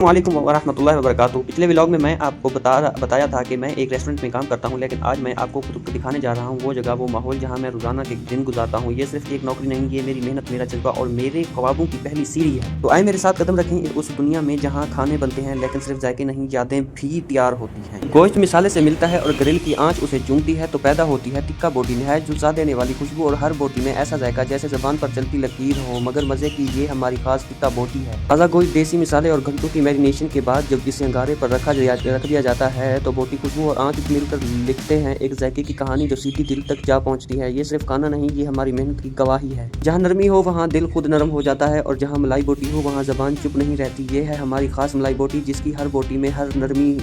वालेकुम वरहमतुल्लाहि वबरकातुहू। पिछले व्लॉग में मैं आपको बताया था कि मैं एक रेस्टोरेंट में काम करता हूं, लेकिन आज मैं आपको दिखाने जा रहा हूं वो जगह, वो माहौल जहां मैं रोज़ाना के दिन गुजारता हूं। ये सिर्फ एक नौकरी नहीं, ये मेरी मेहनत, मेरा जज्बा और मेरे ख्वाबों की पहली सीढ़ी है। तो आए मेरे साथ कदम रखें उस दुनिया में जहाँ खाने बनते हैं लेकिन सिर्फ जायके नहीं, यादें भी तैयार होती हैं। गोश्त मिसाले से मिलता है और ग्रिल की आँच उसे चूमती है तो पैदा होती है टिक्का बोटी, नहायत जुज़ा देने वाली खुशबू और हर बोटी में ऐसा जायका जैसे ज़बान पर चलती लकीर हो, मगर मज़े की ये हमारी खास टिक्का बोटी है। ताज़ा गोश्त, देसी मिसाले और घंटों की मैरिनेशन के बाद जब इसे अंगारे पर रख दिया जाता है तो बोटी, खुशबू और आँच मिलकर लिखते हैं एक जायके की कहानी जो सीधी दिल तक जा पहुंचती है। ये सिर्फ खाना नहीं, ये हमारी मेहनत की गवाही है। जहाँ नरमी हो वहाँ दिल खुद नरम हो जाता है और जहाँ मलाई बोटी हो वहाँ ज़बान चुप नहीं रहती। ये है हमारी खास मलाई बोटी, जिसकी हर बोटी में हर नरमी,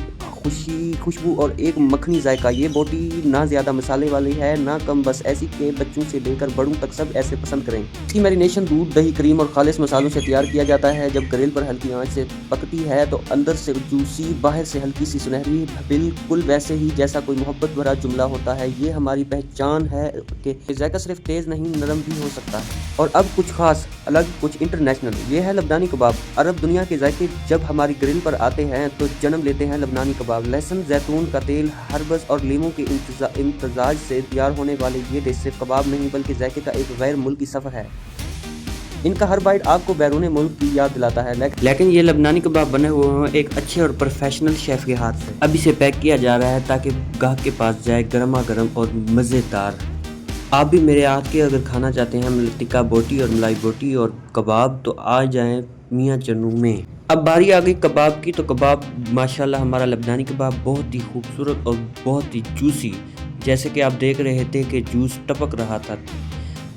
खुशबू और एक मखनी जायका। ये बोटी ना ज़्यादा मसाले वाली है ना कम, बस ऐसी के बच्चों से लेकर बड़ों तक सब ऐसे पसंद करें। इसकी मैरिनेशन दूध, दही, क्रीम और खालिस मसालों से तैयार किया जाता है। जब ग्रिल पर हल्की आंच से पकती है तो अंदर से जूसी, बाहर से हल्की सी सुनहरी, बिल्कुल वैसे ही जैसा कोई मोहब्बत भरा जुमला होता है। ये हमारी पहचान है कि जायका सिर्फ तेज़ नहीं, नरम भी हो सकता है। और अब कुछ खास, अलग, कुछ इंटरनेशनल, ये है लबनानी कबाब। अरब दुनिया के जायके जब हमारी ग्रिल पर आते हैं तो जन्म लेते हैं लबनानी कबाब। लहसुन, जैतून का तेल, हर्बस और लीमू के इम्तजाज से तैयार होने वाले ये डिश सिर्फ कबाब नहीं बल्कि जायके का एक गैर मुल्की सफ़र है। इनका हर बाइट आपको बैरून मुल्क की याद दिलाता है, लेकिन ये लबनानी कबाब बने हुए हैं एक अच्छे और प्रोफेशनल शेफ के हाथ से। अब इसे पैक किया जा रहा है ताकि गाहक के पास जाए गर्मा गर्म और मज़ेदार। आप भी मेरे हाथ के अगर खाना चाहते हैं टिक्का बोटी और मलाई बोटी और कबाब तो आ जाएं मियाँ चन्नू में। अब बारी आ गई कबाब की, तो कबाब माशाल्लाह हमारा लबनानी कबाब बहुत ही खूबसूरत और बहुत ही जूसी, जैसे कि आप देख रहे थे कि जूस टपक रहा था।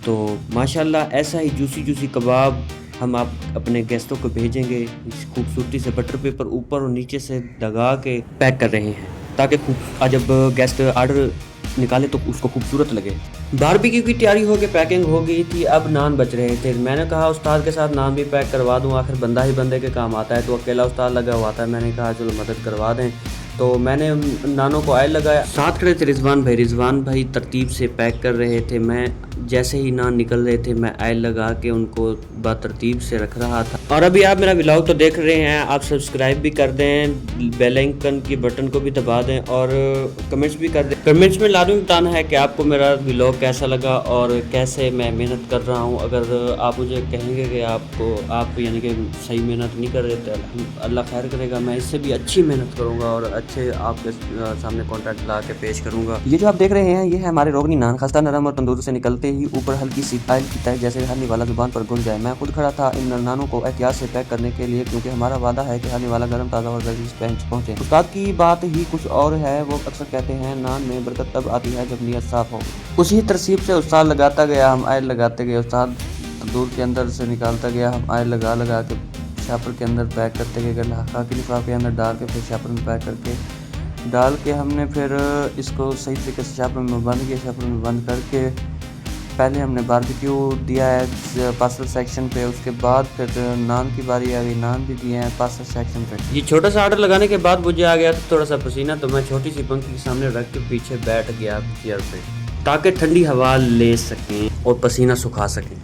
तो माशाल्लाह ऐसा ही जूसी कबाब हम आप अपने गेस्टों को भेजेंगे। इस खूबसूरती से बटर पेपर ऊपर और नीचे से लगा के पैक कर रहे हैं ताकि जब गेस्ट आर्डर निकाले तो उसको खूबसूरत लगे। बारबेक्यू की तैयारी हो गई, पैकिंग हो गई थी, अब नान बच रहे थे। मैंने कहा उस्ताद के साथ नान भी पैक करवा दूं, आखिर बंदा ही बंदे के काम आता है। तो अकेला उस्ताद लगा हुआ था, मैंने कहा चलो मदद करवा दें। तो मैंने नानों को ऑयल लगाया, साथ खड़े थे रिजवान भाई तरतीब से पैक कर रहे थे। मैं जैसे ही नान निकल रहे थे मैं ऑयल लगा के उनको बातरतीब से रख रहा था। और अभी आप मेरा व्लॉग तो देख रहे हैं, आप सब्सक्राइब भी कर दें, बेल आइकन की बटन को भी दबा दें और कमेंट्स भी कर दें। कमेंट्स में लाजमी बताना है कि आपको मेरा व्लॉग कैसा लगा और कैसे मैं मेहनत कर रहा हूँ। अगर आप मुझे कहेंगे कि आप यानी कि सही मेहनत नहीं कर रहे तो अल्लाह खैर करेगा, मैं इससे भी अच्छी मेहनत करूँगा और अच्छे आपके सामने कॉन्टेंट ला के पेश करूँगा। ये जो आप देख रहे हैं ये है हमारे रोगनी नान, खस्ता नरम और तंदूर से निकलते ही ऊपर हल्की सी ऑयल की तह जैसे हरने वाला जुबान पर घुल जाए। मैं खुद खड़ा था इन नानों को एहतियात से पैक करने के लिए, क्योंकि हमारा वादा है कि हरने वाला गर्म, ताज़ा और लजीज पहुँचे। उस्ताद की बात ही कुछ और है, वो अक्सर कहते हैं नान में बरकत तब आती है जब नीयत साफ हो। उसी तरसीब से उस्ताद लगाता गया, हम ऑयल लगाते गए। उस्ताद तंदूर के अंदर से निकालता गया, हम ऑयल लगा के शापर के अंदर पैक करते गए। लिफाफे के लिफाफे के अंदर डाल के फिर शापर में पैक करके डाल के हमने फिर इसको सही तरीके से शापर में बंद किया। शापर में बंद करके पहले हमने बारबेक्यू दिया है पार्सल सेक्शन पे, उसके बाद फिर नान की बारी आ गई, नान भी दिए हैं पार्सल सेक्शन पे। ये छोटा सा ऑर्डर लगाने के बाद मुझे आ गया था थोड़ा सा पसीना, तो मैं छोटी सी पंखी के सामने रख के पीछे बैठ गया चेयर पे ताकि ठंडी हवा ले सकें और पसीना सुखा सकें।